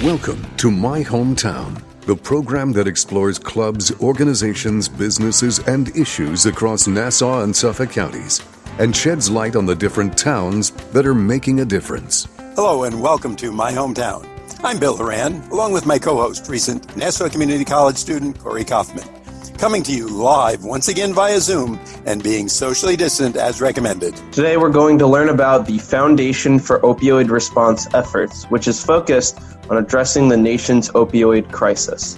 Welcome to My Hometown, the program that explores clubs, organizations, businesses, and issues across Nassau and Suffolk counties and sheds light on the different towns that are making a difference. Hello and welcome to My Hometown. I'm Bill Horan, along with my co-host, recent Nassau Community College student Corey Kaufman, coming to you live once again via Zoom and being socially distant as recommended. Today we're going to learn about the Foundation for Opioid Response Efforts, which is focused on addressing the nation's opioid crisis.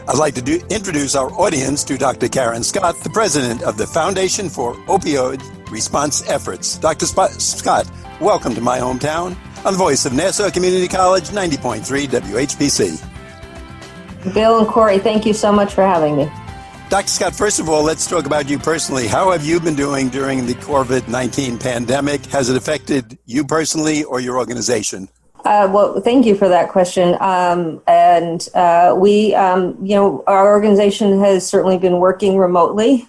I'd like to introduce our audience to Dr. Karen Scott, the president of the Foundation for Opioid Response Efforts. Dr. Scott, welcome to My Hometown on the voice of Nassau Community College 90.3 WHPC. Bill and Corey, thank you so much for having me. Dr. Scott, first of all, let's talk about you personally. How have you been doing during the COVID-19 pandemic? Has it affected you personally or your organization? Well, thank you for that question. Our organization has certainly been working remotely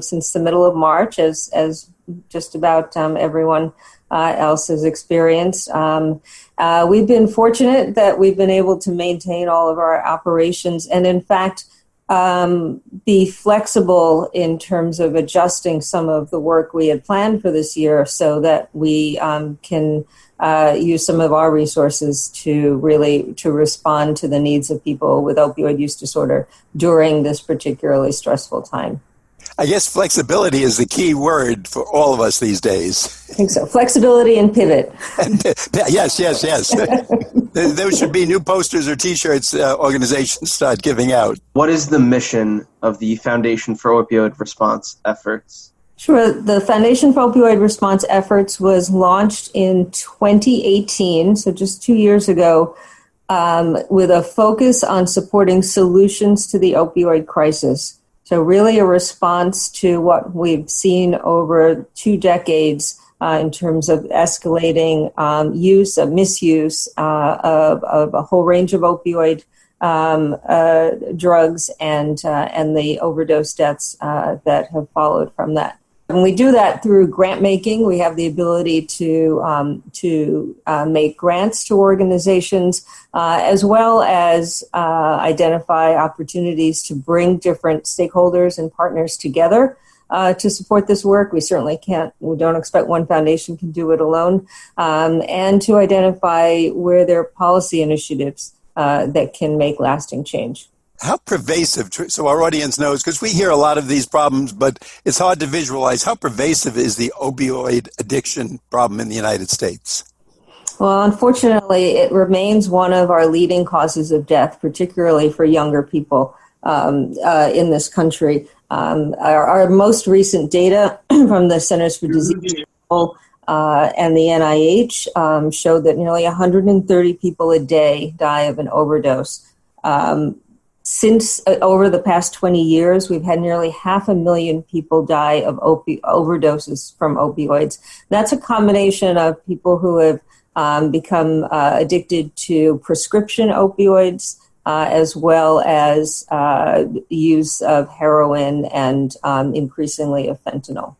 since the middle of March, as just about everyone else has experienced. We've been fortunate that we've been able to maintain all of our operations and, in fact, be flexible in terms of adjusting some of the work we had planned for this year so that we can use some of our resources to respond to the needs of people with opioid use disorder during this particularly stressful time. I guess flexibility is the key word for all of us these days. I think so. Flexibility and pivot. Yes. There should be new posters or T-shirts organizations start giving out. What is the mission of the Foundation for Opioid Response Efforts? Sure. The Foundation for Opioid Response Efforts was launched in 2018, so just 2 years ago, with a focus on supporting solutions to the opioid crisis. So really a response to what we've seen over 2 decades in terms of escalating misuse of a whole range of opioid drugs and the overdose deaths that have followed from that. And we do that through grant making. We have the ability to make grants to organizations, as well as identify opportunities to bring different stakeholders and partners together to support this work. We don't expect one foundation can do it alone, and to identify where there are policy initiatives that can make lasting change. How pervasive, so our audience knows, because we hear a lot of these problems, but it's hard to visualize, how pervasive is the opioid addiction problem in the United States? Well, unfortunately, it remains one of our leading causes of death, particularly for younger people in this country. Our most recent data from the Centers for Disease Control and the NIH showed that nearly 130 people a day die of an overdose. Since over the past 20 years, we've had nearly 500,000 people die of overdoses from opioids. That's a combination of people who have become addicted to prescription opioids, as well as use of heroin and increasingly of fentanyl.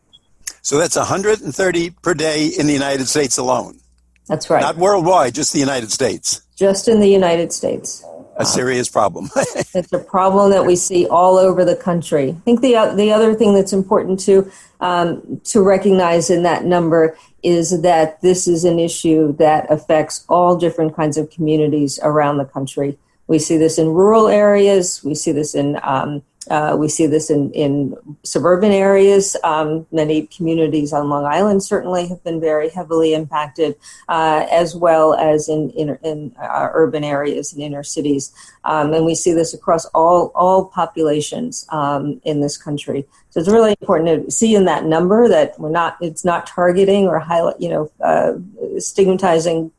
So that's 130 per day in the United States alone. That's right. Not worldwide, just the United States. Just in the United States. A serious problem. It's a problem that we see all over the country. I think the other thing that's important to recognize in that number is that this is an issue that affects all different kinds of communities around the country. We see this in rural areas. We see this in suburban areas. Many communities on Long Island certainly have been very heavily impacted, as well as in urban areas and inner cities. And we see this across all populations in this country. So it's really important to see in that number that it's not targeting or stigmatizing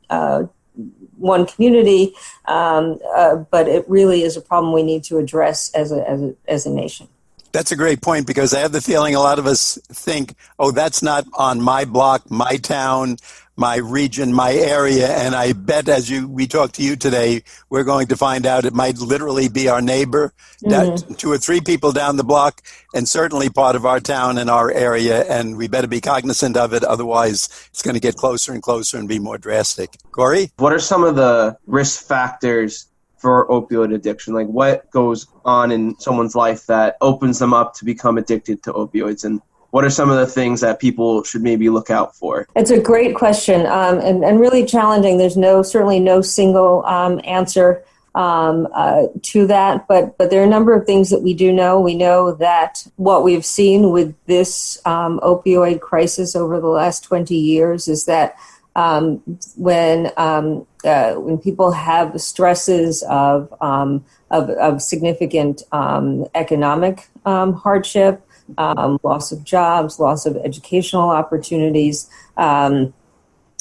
one community, but it really is a problem we need to address as a nation. That's a great point, because I have the feeling a lot of us think, oh, that's not on my block, my town, my region, my area, and I bet we talk to you today, we're going to find out it might literally be our neighbor, Mm-hmm. 2 or 3 people down the block, and certainly part of our town and our area, and we better be cognizant of it, otherwise it's going to get closer and closer and be more drastic. Corey? What are some of the risk factors for opioid addiction? Like, what goes on in someone's life that opens them up to become addicted to opioids? And what are some of the things that people should maybe look out for? It's a great question, and really challenging. There's certainly no single answer to that, but there are a number of things that we do know. We know that what we've seen with this opioid crisis over the last 20 years is that when people have stresses of significant economic hardship, loss of jobs, loss of educational opportunities,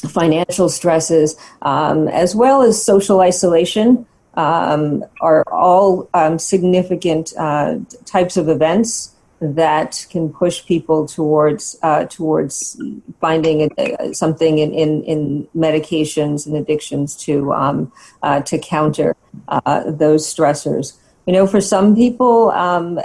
financial stresses, as well as social isolation, are all significant types of events that can push people towards finding something in medications and addictions to counter those stressors. You know, for some people,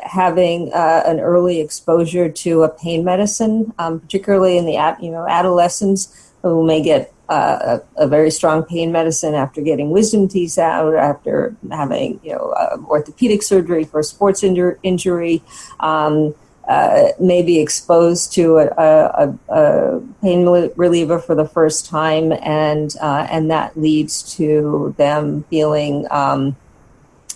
having an early exposure to a pain medicine, particularly in the adolescents who may get a very strong pain medicine after getting wisdom teeth out, after having orthopedic surgery for a sports injury, may be exposed to a pain reliever for the first time, and that leads to them feeling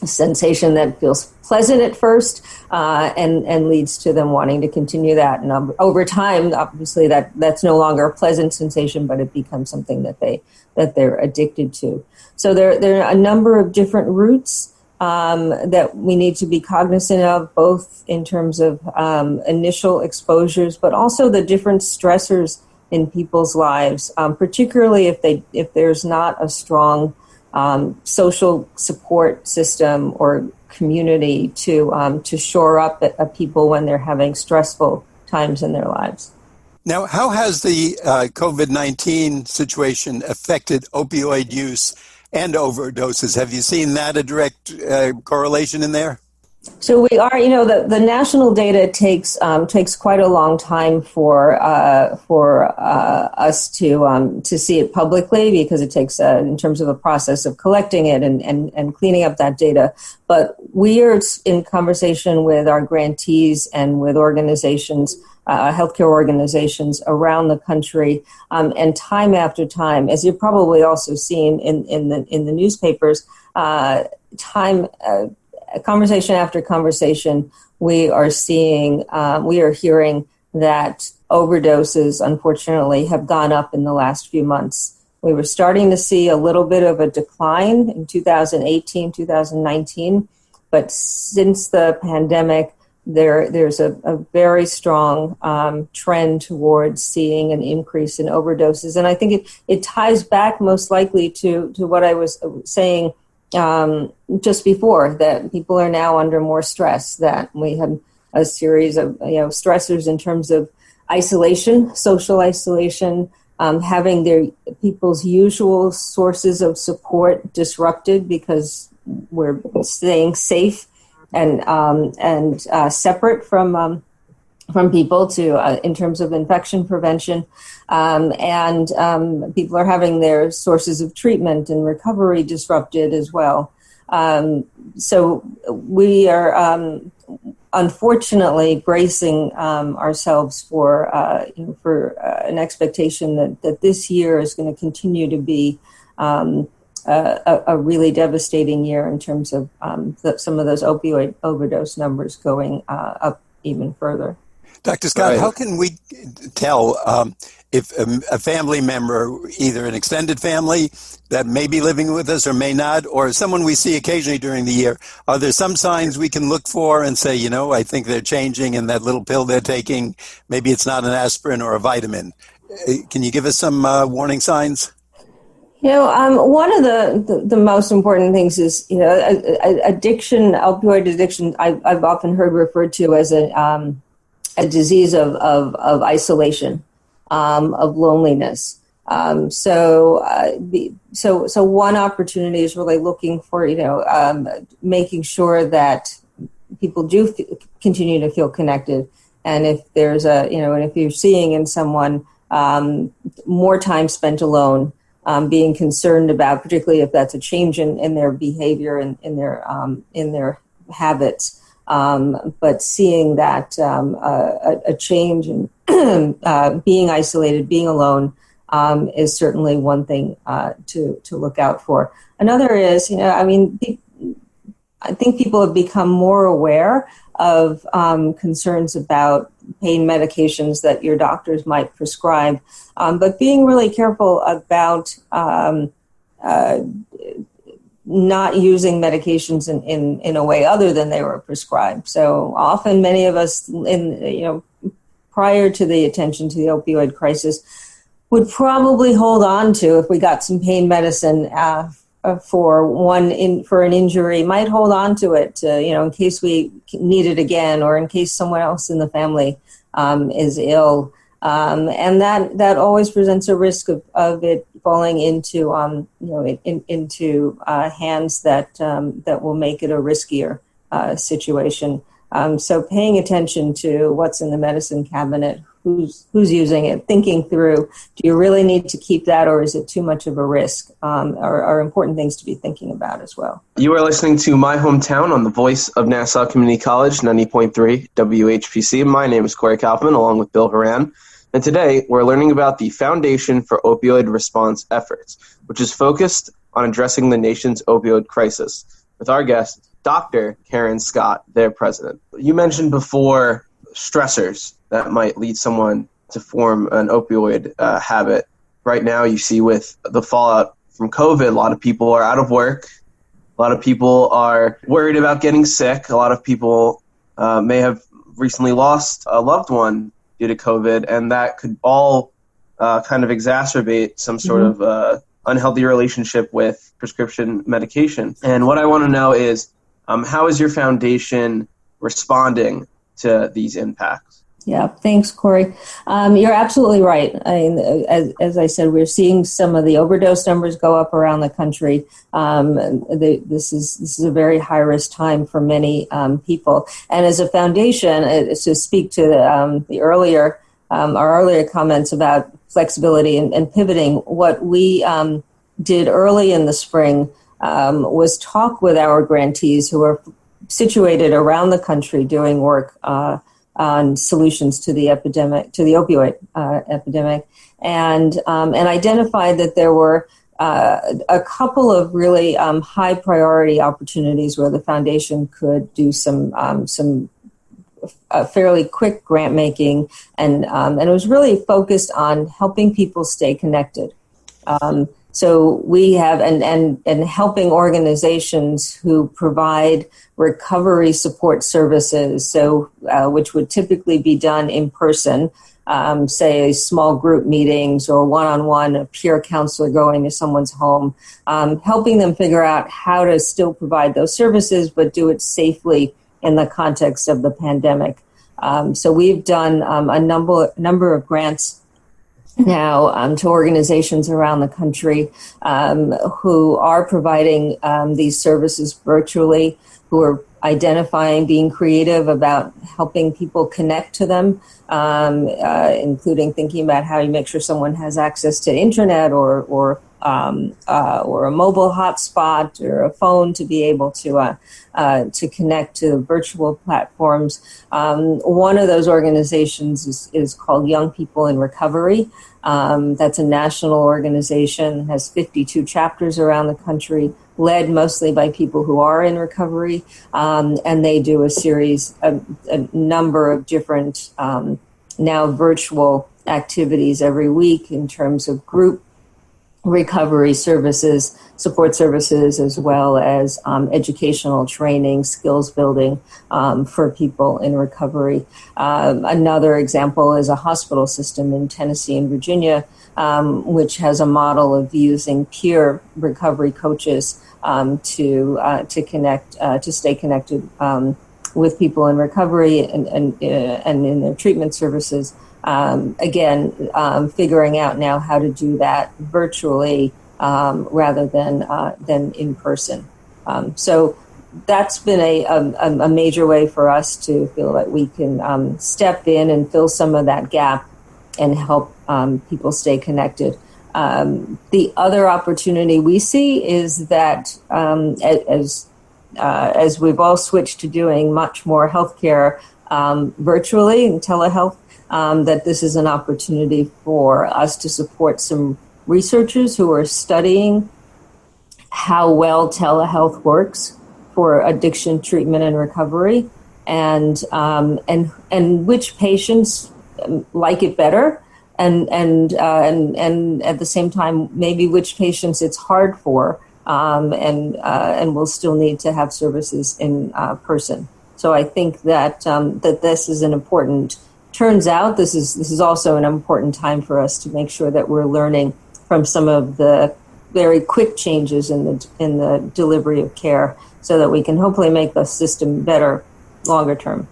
a sensation that feels pleasant at first, and leads to them wanting to continue that. And over time, obviously, that's no longer a pleasant sensation, but it becomes something that they're addicted to. So there are a number of different routes that we need to be cognizant of, both in terms of initial exposures, but also the different stressors in people's lives, particularly if there's not a strong social support system or community to shore up people when they're having stressful times in their lives. Now, how has the COVID-19 situation affected opioid use and overdoses? Have you seen that a direct correlation in there? So we are, the national data takes quite a long time for us to see it publicly, because it takes in terms of a process of collecting it and cleaning up that data. But we are in conversation with our grantees and with organizations, healthcare organizations around the country, and time after time, as you've probably also seen in the newspapers, conversation after conversation, we are hearing that overdoses, unfortunately, have gone up in the last few months. We were starting to see a little bit of a decline in 2018, 2019, but since the pandemic, there's a very strong trend towards seeing an increase in overdoses. And I think it ties back most likely to what I was saying just before, that people are now under more stress, that we have a series of stressors in terms of isolation, social isolation, having their people's usual sources of support disrupted because we're staying safe and separate from people to in terms of infection prevention, and people are having their sources of treatment and recovery disrupted as well. So we are unfortunately bracing ourselves for an expectation that this year is going to continue to be a really devastating year in terms of some of those opioid overdose numbers going up even further. Dr. Scott, How can we tell if a family member, either an extended family that may be living with us or may not, or someone we see occasionally during the year, are there some signs we can look for and say, I think they're changing, and that little pill they're taking, maybe it's not an aspirin or a vitamin? Can you give us some warning signs? One of the most important things is, addiction, opioid addiction, I've often heard referred to as a disease of isolation, of loneliness. So one opportunity is really looking for, making sure that people do continue to feel connected. And if there's and if you're seeing in someone more time spent alone, being concerned about, particularly if that's a change in their behavior and in their habits, but seeing that a change in being isolated, being alone, is certainly one thing to look out for. Another is, I think people have become more aware of concerns about pain medications that your doctors might prescribe, but being really careful about not using medications in a way other than they were prescribed. So often many of us prior to the attention to the opioid crisis would probably hold on to, if we got some pain medicine for an injury, might hold on to it in case we need it again, or in case someone else in the family is ill, and that always presents a risk of it falling into into hands that will make it a riskier situation. So paying attention to what's in the medicine cabinet, who's using it, thinking through, do you really need to keep that, or is it too much of a risk, are important things to be thinking about as well. You are listening to My Hometown on the voice of Nassau Community College, 90.3 WHPC. My name is Corey Kaufman, along with Bill Horan. And today we're learning about the Foundation for Opioid Response Efforts, which is focused on addressing the nation's opioid crisis, with our guest, Dr. Karen Scott, their president. You mentioned before stressors that might lead someone to form an opioid habit. Right now, you see with the fallout from COVID, a lot of people are out of work. A lot of people are worried about getting sick. A lot of people may have recently lost a loved one due to COVID, and that could all kind of exacerbate some sort of unhealthy relationship with prescription medication. And what I want to know is, how is your foundation responding to these impacts? Yeah, thanks, Corey. You're absolutely right. As I said, we're seeing some of the overdose numbers go up around the country. This is a very high-risk time for many people. And as a foundation, to speak to our earlier comments about flexibility and pivoting, what we did early in the spring was talk with our grantees who are situated around the country doing work on solutions to the opioid epidemic, and identified that there were a couple of really high priority opportunities where the foundation could do some fairly quick grant making, and it was really focused on helping people stay connected. So we have, and helping organizations who provide recovery support services, so which would typically be done in person, say small group meetings or one-on-one, a peer counselor going to someone's home, helping them figure out how to still provide those services, but do it safely in the context of the pandemic. So we've done a number of grants now to organizations around the country who are providing these services virtually, who are identifying, being creative about helping people connect to them, including thinking about how you make sure someone has access to internet or a mobile hotspot or a phone to be able to connect to virtual platforms. One of those organizations is called Young People in Recovery. That's a national organization, has 52 chapters around the country, led mostly by people who are in recovery, and they do a number of different now virtual activities every week in terms of group recovery services, support services, as well as educational training, skills building for people in recovery. Another example is a hospital system in Tennessee and Virginia, which has a model of using peer recovery coaches to connect, to stay connected with people in recovery and in their treatment services. Figuring out now how to do that virtually rather than in person. So that's been a major way for us to feel that we can step in and fill some of that gap and help people stay connected. The other opportunity we see is that as we've all switched to doing much more healthcare virtually and telehealth, that this is an opportunity for us to support some researchers who are studying how well telehealth works for addiction treatment and recovery, and which patients like it better, and at the same time maybe which patients it's hard for, and will still need to have services in person. So I think that that this is an important. Turns out this is also an important time for us to make sure that we're learning from some of the very quick changes in the delivery of care, so that we can hopefully make the system better longer term.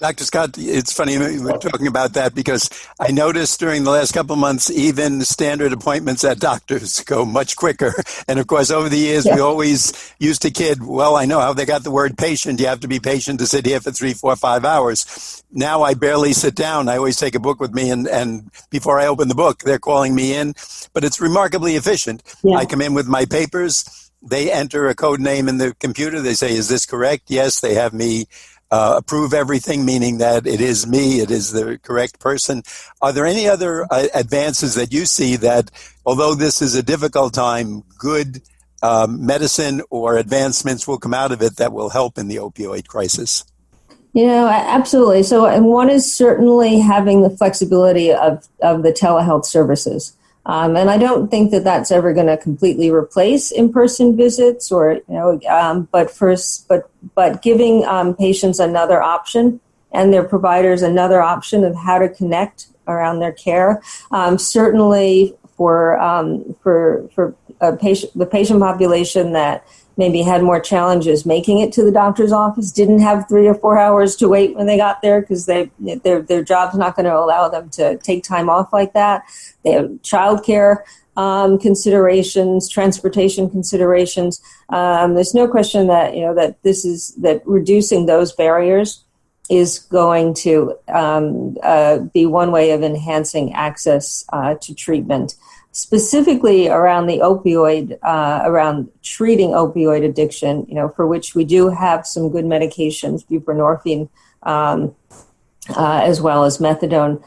Dr. Scott, it's funny we're talking about that, because I noticed during the last couple of months, even standard appointments at doctors go much quicker. And of course, over the years, we always used to kid, well, I know how they got the word patient. You have to be patient to sit here for 3, 4, 5 hours. Now I barely sit down. I always take a book with me, and before I open the book, they're calling me in. But it's remarkably efficient. Yeah. I come in with my papers. They enter a code name in the computer. They say, is this correct? Yes, they have me approve everything, meaning that it is me, it is the correct person. Are there any other advances that you see that, although this is a difficult time, good medicine or advancements will come out of it that will help in the opioid crisis? Absolutely. So one is certainly having the flexibility of the telehealth services. And I don't think that that's ever going to completely replace in-person visits, but giving patients another option and their providers another option of how to connect around their care. Certainly for the patient population that maybe had more challenges making it to the doctor's office, didn't have 3 or 4 hours to wait when they got there because their job's not going to allow them to take time off like that. They have childcare considerations, transportation considerations. There's no question that that reducing those barriers is going to be one way of enhancing access to treatment. Specifically around the around treating opioid addiction, for which we do have some good medications, buprenorphine, as well as methadone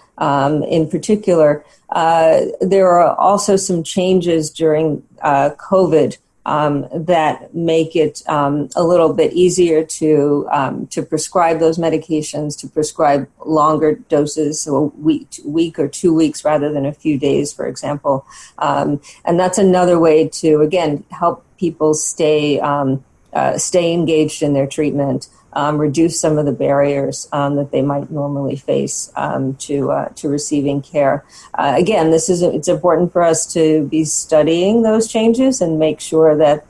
in particular. There are also some changes during COVID that make it a little bit easier to prescribe those medications, to prescribe longer doses, so a week or 2 weeks rather than a few days, for example. And that's another way to, again, help people stay engaged in their treatment, reduce some of the barriers that they might normally face to receiving care. Again, it's important for us to be studying those changes and make sure that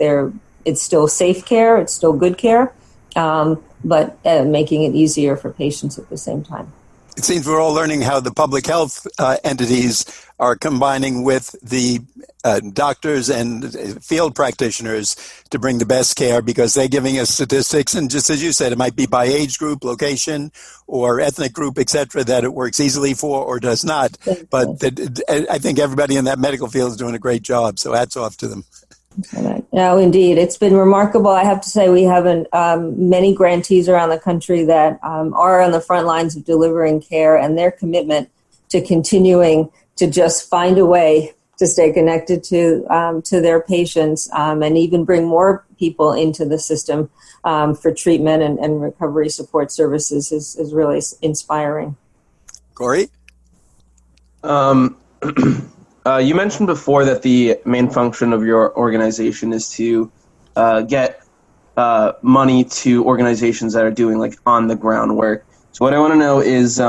it's still safe care, it's still good care, but making it easier for patients at the same time. It seems we're all learning how the public health entities are combining with the doctors and field practitioners to bring the best care, because they're giving us statistics. And just as you said, it might be by age group, location, or ethnic group, et cetera, that it works easily for or does not. But I think everybody in that medical field is doing a great job. So hats off to them. No, indeed. It's been remarkable. I have to say we have many grantees around the country that are on the front lines of delivering care, and their commitment to continuing to just find a way to stay connected to their patients and even bring more people into the system for treatment and recovery support services is really inspiring. Corey? You mentioned before that the main function of your organization is to get money to organizations that are doing like on the ground work. So what I want to know is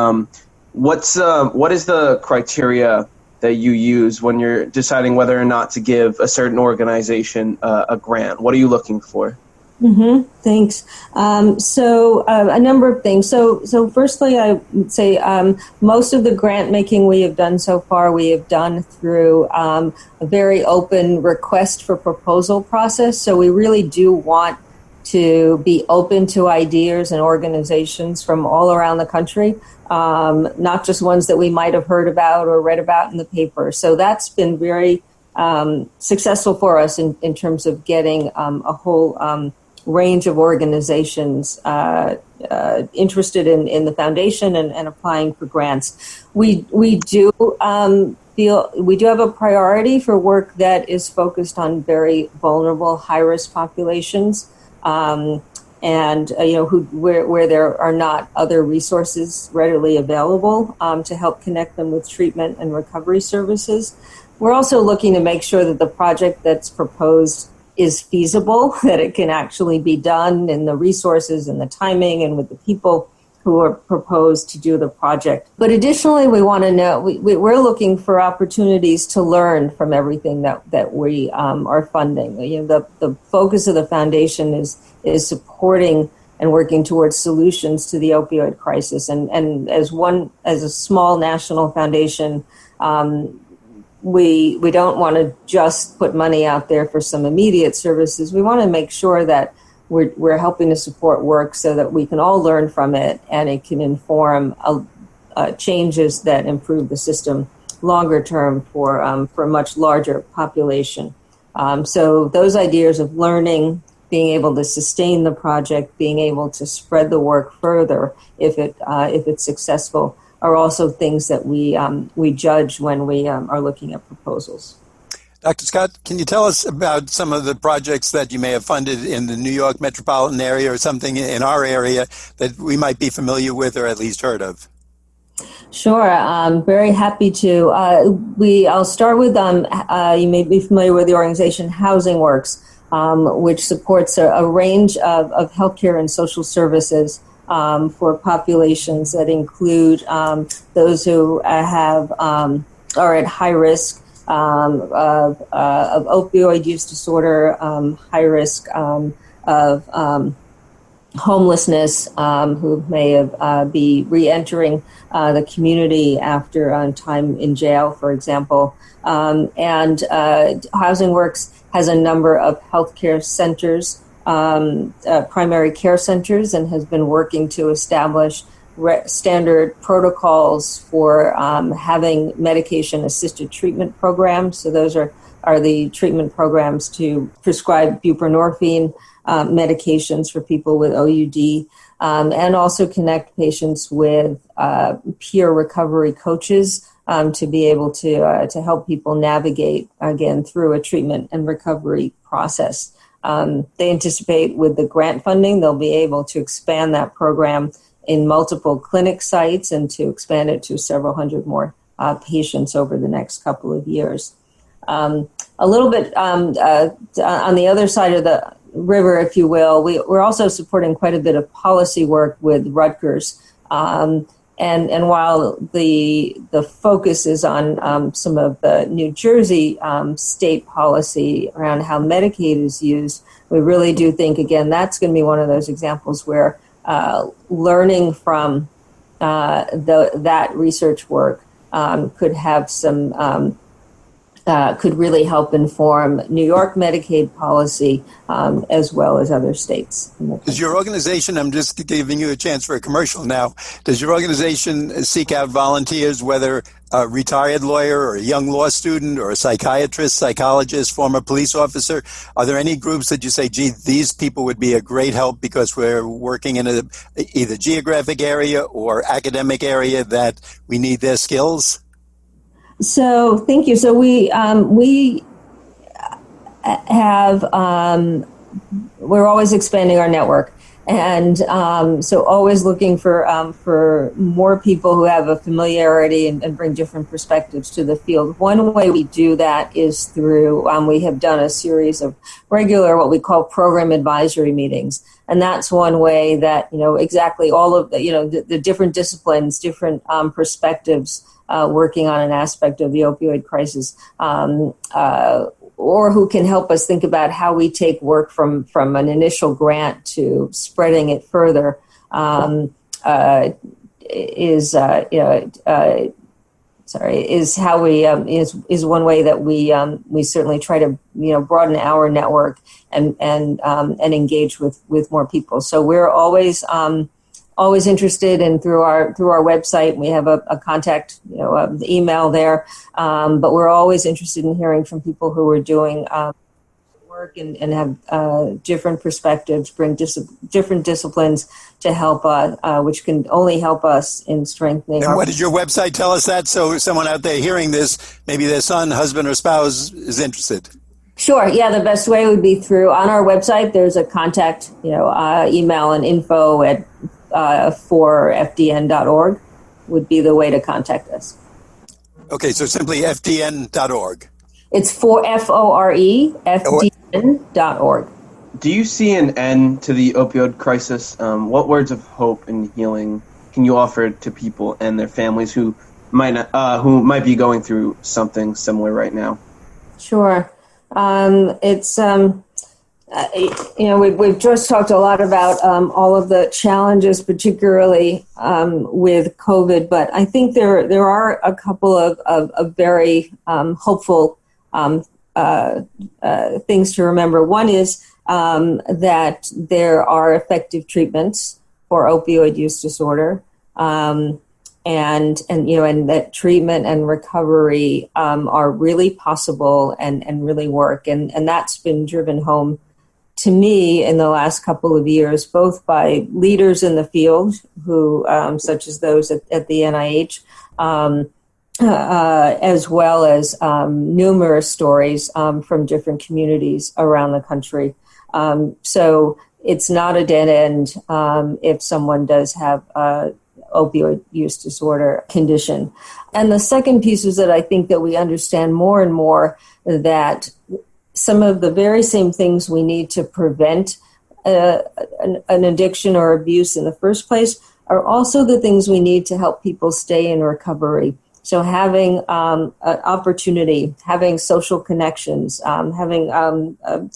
what is the criteria that you use when you're deciding whether or not to give a certain organization a grant? What are you looking for? Thanks. A number of things. So firstly, I would say most of the grant making we have done so far, we have done through a very open request for proposal process. So we really do want to be open to ideas and organizations from all around the country, not just ones that we might have heard about or read about in the paper. So that's been very successful for us in terms of getting a whole range of organizations interested in the foundation and applying for grants. We do feel we do have a priority for work that is focused on very vulnerable, high-risk populations, where there are not other resources readily available to help connect them with treatment and recovery services. We're also looking to make sure that the project that's proposed is feasible, that it can actually be done, and the resources and the timing and with the people who are proposed to do the project. But additionally, we want to know, we're looking for opportunities to learn from everything that we are funding. The focus of the foundation is supporting and working towards solutions to the opioid crisis. And as a small national foundation, we don't want to just put money out there for some immediate services. We want to make sure that we're helping to support work so that we can all learn from it and it can inform changes that improve the system longer term for a much larger population. So those ideas of learning, being able to sustain the project, being able to spread the work further if it's successful, are also things that we judge when we are looking at proposals. Dr. Scott, can you tell us about some of the projects that you may have funded in the New York metropolitan area or something in our area that we might be familiar with or at least heard of? Sure, I'm very happy to. I'll start with, you may be familiar with the organization Housing Works, which supports a range of healthcare and social services for populations that include those who are at high risk of opioid use disorder, high risk of homelessness, who may be re-entering the community after time in jail, for example. And Housing Works has a number of healthcare centers, primary care centers, and has been working to establish standard protocols for having medication-assisted treatment programs. So those are the treatment programs to prescribe buprenorphine medications for people with OUD, and also connect patients with peer recovery coaches to be able to help people navigate, again, through a treatment and recovery process. They anticipate with the grant funding, they'll be able to expand that program in multiple clinic sites and to expand it to several hundred more patients over the next couple of years. A little bit on the other side of the river, if you will, we're also supporting quite a bit of policy work with Rutgers. And while the focus is on some of the New Jersey state policy around how Medicaid is used, we really do think, again, that's going to be one of those examples where learning from that research work could have some could really help inform New York Medicaid policy as well as other states. Does your organization, I'm just giving you a chance for a commercial now, does your organization seek out volunteers, whether a retired lawyer or a young law student or a psychiatrist, psychologist, former police officer? Are there any groups that you say, gee, these people would be a great help because we're working in a either geographic area or academic area that we need their skills? So thank you. So we have we're always expanding our network, and so always looking for more people who have a familiarity and bring different perspectives to the field. One way we do that is through we have done a series of regular what we call program advisory meetings, and that's one way that exactly all of the different disciplines, different perspectives. Working on an aspect of the opioid crisis or who can help us think about how we take work from an initial grant to spreading it further, is how we is one way that we certainly try to broaden our network and engage with more people. So we're always interested, and through our website we have a contact email there, but we're always interested in hearing from people who are doing work and have different perspectives, bring different disciplines to help which can only help us in strengthening. And what did your website tell us that? So someone out there hearing this, maybe their son, husband, or spouse is interested. Sure. Yeah, the best way would be through on our website. There's a contact, email and info at forfdn.org would be the way to contact us. Okay, so simply fdn.org. It's for FORE, Do you see an end to the opioid crisis? What words of hope and healing can you offer to people and their families who might be going through something similar right now? Sure. We've just talked a lot about all of the challenges, particularly with COVID, but I think there are a couple of very hopeful things to remember. One is that there are effective treatments for opioid use disorder, and that treatment and recovery are really possible and really work, and that's been driven home to me in the last couple of years, both by leaders in the field who, such as those at the NIH, as well as numerous stories from different communities around the country. So it's not a dead end if someone does have a opioid use disorder condition. And the second piece is that I think that we understand more and more that some of the very same things we need to prevent an addiction or abuse in the first place are also the things we need to help people stay in recovery. So having an opportunity, having social connections, having a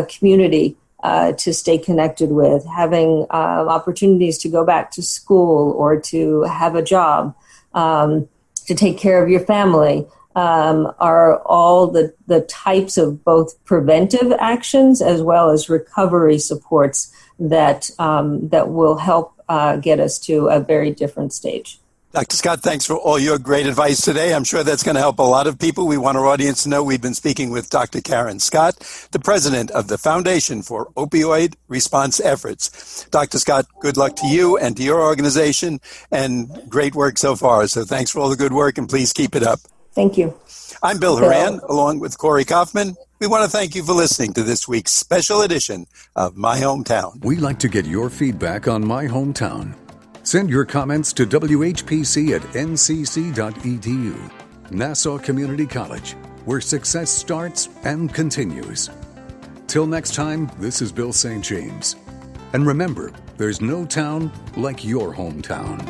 community to stay connected with, having opportunities to go back to school or to have a job, to take care of your family, are all the types of both preventive actions as well as recovery supports that will help get us to a very different stage. Dr. Scott, thanks for all your great advice today. I'm sure that's going to help a lot of people. We want our audience to know we've been speaking with Dr. Karen Scott, the president of the Foundation for Opioid Response Efforts. Dr. Scott, good luck to you and to your organization, and great work so far. So thanks for all the good work, and please keep it up. Thank you. I'm Bill Horan, along with Corey Kaufman. We want to thank you for listening to this week's special edition of My Hometown. We like to get your feedback on My Hometown. Send your comments to WHPC@ncc.edu. Nassau Community College, where success starts and continues. Till next time, this is Bill St. James. And remember, there's no town like your hometown.